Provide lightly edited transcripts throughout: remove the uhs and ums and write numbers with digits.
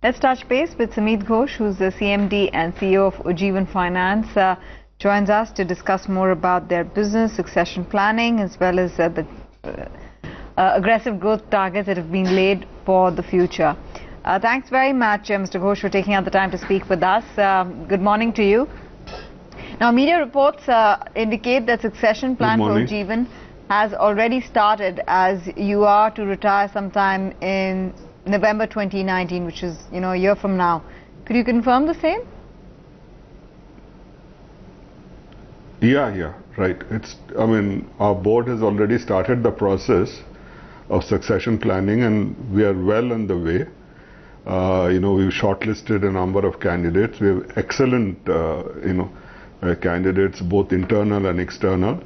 Let's touch base with Samit Ghosh, who's the CMD and CEO of Ujjivan Finance. Joins us to discuss more about their business, succession planning, as well as the aggressive growth targets that have been laid for the future. Thanks very much, Mr. Ghosh, for taking out the time to speak with us. Good morning to you. Now, media reports indicate that succession plan for Ujjivan has already started, as you are to retire sometime in November 2019, which is, a year from now. Could you confirm the same? Yeah, right. Our board has already started the process of succession planning, and we are well on the way. We've shortlisted a number of candidates. We have excellent, candidates, both internal and external.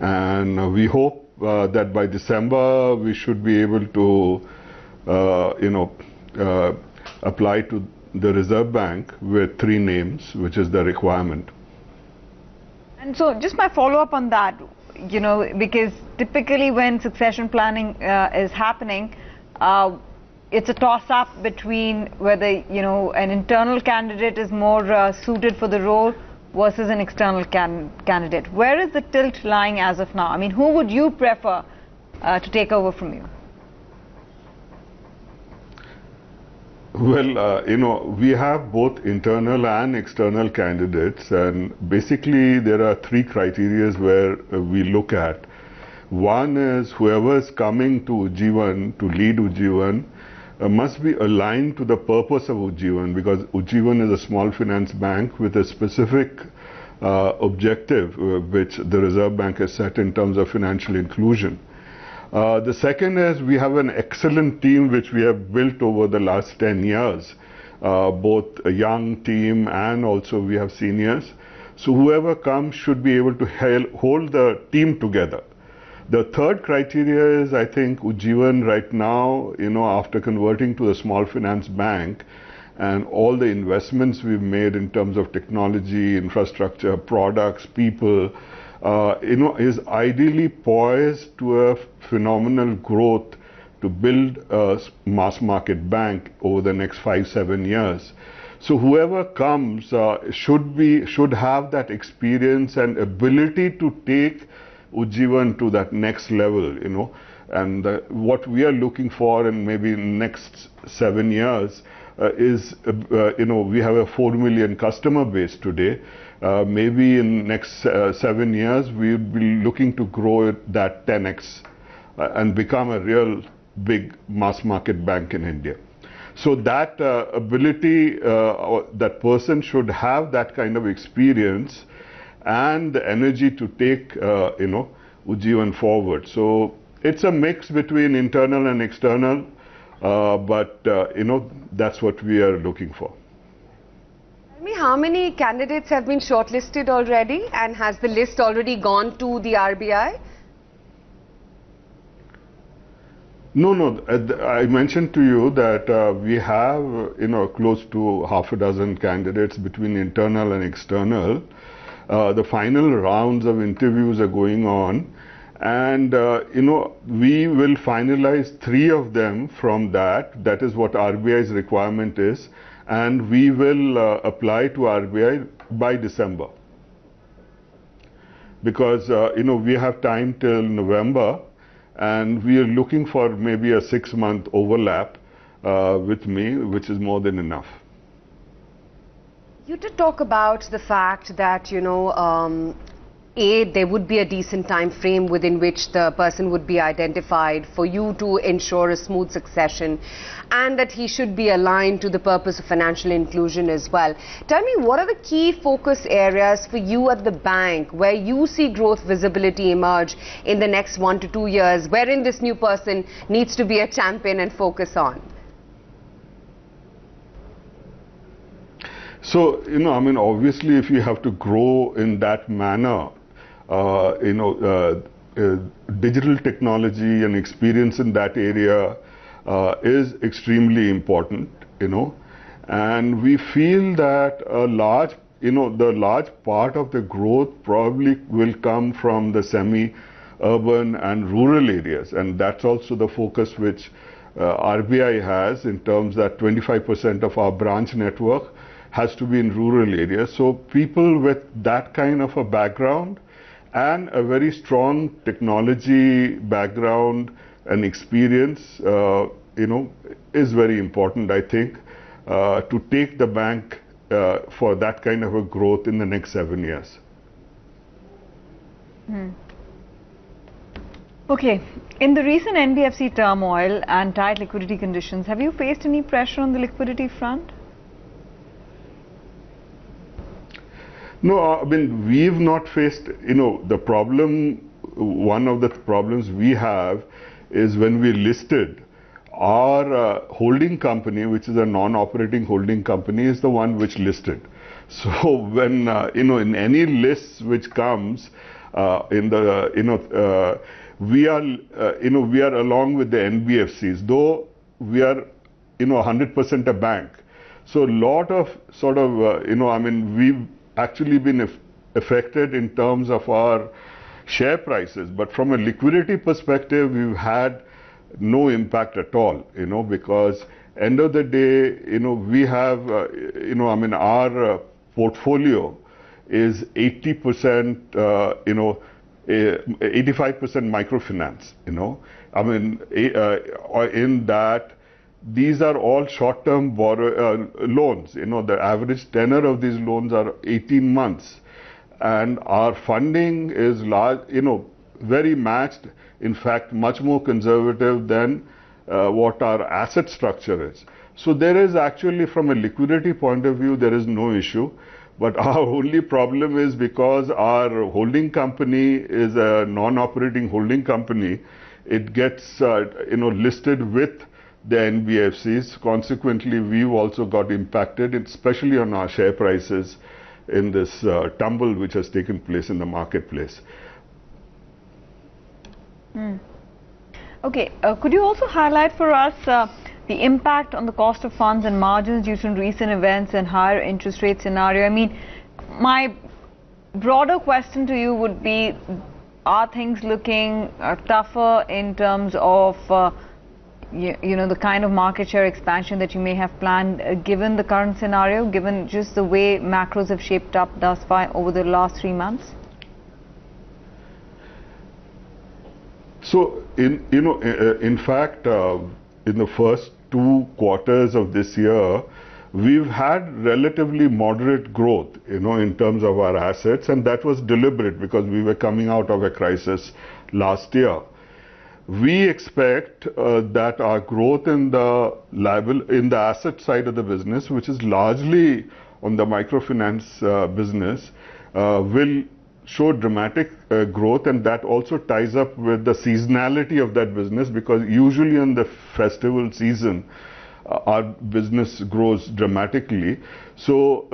And we hope that by December we should be able to apply to the Reserve Bank with 3 names, which is the requirement. And so just my follow-up on that, because typically when succession planning is happening, it's a toss-up between whether, an internal candidate is more suited for the role versus an external candidate. Where is the tilt lying as of now? Who would you prefer to take over from you? Well, we have both internal and external candidates, and basically there are 3 criteria where we look at. One is whoever is coming to Ujjivan, to lead Ujjivan, must be aligned to the purpose of Ujjivan, because Ujjivan is a small finance bank with a specific objective which the Reserve Bank has set in terms of financial inclusion. The second is we have an excellent team which we have built over the last 10 years, both a young team and also we have seniors. So whoever comes should be able to hold the team together. The third criteria is, I think, Ujjivan right now, after converting to a small finance bank and all the investments we've made in terms of technology, infrastructure, products, people, is ideally poised to a phenomenal growth to build a mass market bank over the next 5-7 years. So whoever comes should have that experience and ability to take Ujjivan to that next level, and what we are looking for in maybe next 7 years is, we have a 4 million customer base today. Maybe in next 7 years we'll be looking to grow that 10x and become a real big mass market bank in India. So that ability, that person should have that kind of experience and the energy to take Ujjivan forward. So it's a mix between internal and external, but that's what we are looking for. Tell me, how many candidates have been shortlisted already, and has the list already gone to the RBI? No. I mentioned to you that we have close to half a dozen candidates between internal and external. The final rounds of interviews are going on, and we will finalize 3 of them from that. That is what RBI's requirement is, and we will apply to RBI by December, because we have time till November, and we are looking for maybe a 6-month overlap with me, which is more than enough. You did talk about the fact that, there would be a decent time frame within which the person would be identified for you to ensure a smooth succession, and that he should be aligned to the purpose of financial inclusion as well. Tell me, what are the key focus areas for you at the bank where you see growth visibility emerge in the next 1 to 2 years, wherein this new person needs to be a champion and focus on? So, obviously if you have to grow in that manner, digital technology and experience in that area is extremely important, and we feel that the large part of the growth probably will come from the semi-urban and rural areas, and that's also the focus which RBI has, in terms that 25% of our branch network has to be in rural areas. So people with that kind of a background and a very strong technology background and experience, is very important, I think, to take the bank for that kind of a growth in the next 7 years. Okay, in the recent NBFC turmoil and tight liquidity conditions, have you faced any pressure on the liquidity front? No, I mean, we've not faced, the problem, one of the problems we have is when we listed, our holding company, which is a non-operating holding company, is the one which listed. So when, in any list which comes, we are along with the NBFCs, though we are, 100% a bank. So a lot of sort of, we've actually been affected in terms of our share prices, but from a liquidity perspective, we've had no impact at all, because end of the day, we have, our portfolio is 80%, 85% microfinance, in that these are all short-term loans, the average tenor of these loans are 18 months. And our funding is large, very matched, in fact, much more conservative than what our asset structure is. So there is actually, from a liquidity point of view, there is no issue. But our only problem is because our holding company is a non-operating holding company, it gets, listed with the NBFCs. Consequently, we've also got impacted, especially on our share prices in this tumble which has taken place in the marketplace. Okay, could you also highlight for us the impact on the cost of funds and margins due to recent events and higher interest rate scenario? I mean, my broader question to you would be, are things looking tougher in terms of the kind of market share expansion that you may have planned, given the current scenario, given just the way macros have shaped up thus far over the last 3 months? So, in fact, in the first 2 quarters of this year, we've had relatively moderate growth, in terms of our assets, and that was deliberate because we were coming out of a crisis last year. We expect that our growth in the asset side of the business, which is largely on the microfinance business, will show dramatic growth, and that also ties up with the seasonality of that business, because usually in the festival season, our business grows dramatically. So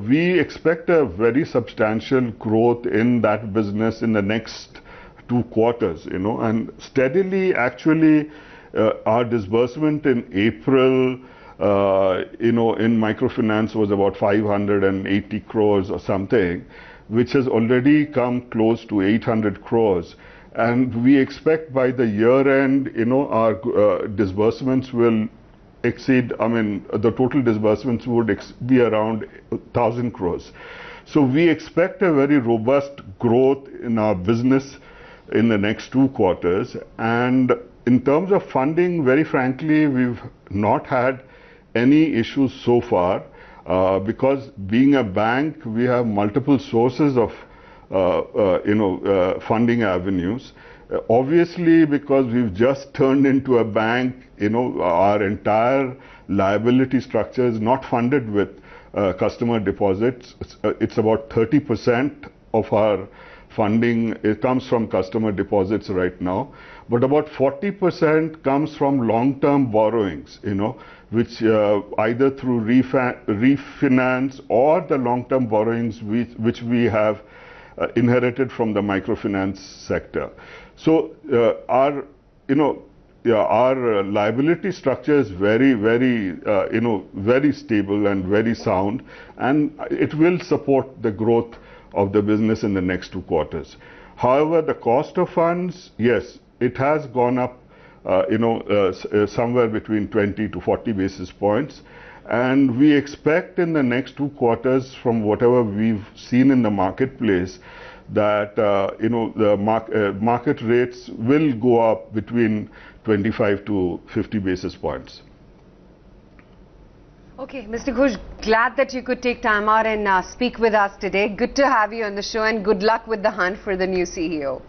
we expect a very substantial growth in that business in the next 2 quarters, and steadily, actually, our disbursement in April, in microfinance was about 580 crores or something, which has already come close to 800 crores. And we expect by the year end, our disbursements will exceed, the total disbursements would be around 1,000 crores. So we expect a very robust growth in our business in the next 2 quarters. And in terms of funding, very frankly, we've not had any issues so far, because being a bank, we have multiple sources of funding avenues. Obviously, because we've just turned into a bank, our entire liability structure is not funded with customer deposits. It's about 30% of our funding, it comes from customer deposits right now, but about 40% comes from long-term borrowings, which either through refinance or the long-term borrowings which we have inherited from the microfinance sector. So our liability structure is very, very, very stable and very sound, and it will support the growth of the business in the next 2 quarters. However, the cost of funds, yes, it has gone up somewhere between 20 to 40 basis points. And we expect in the next 2 quarters, from whatever we've seen in the marketplace, that the market rates will go up between 25 to 50 basis points. Okay, Mr. Ghosh, glad that you could take time out and speak with us today. Good to have you on the show, and good luck with the hunt for the new CEO.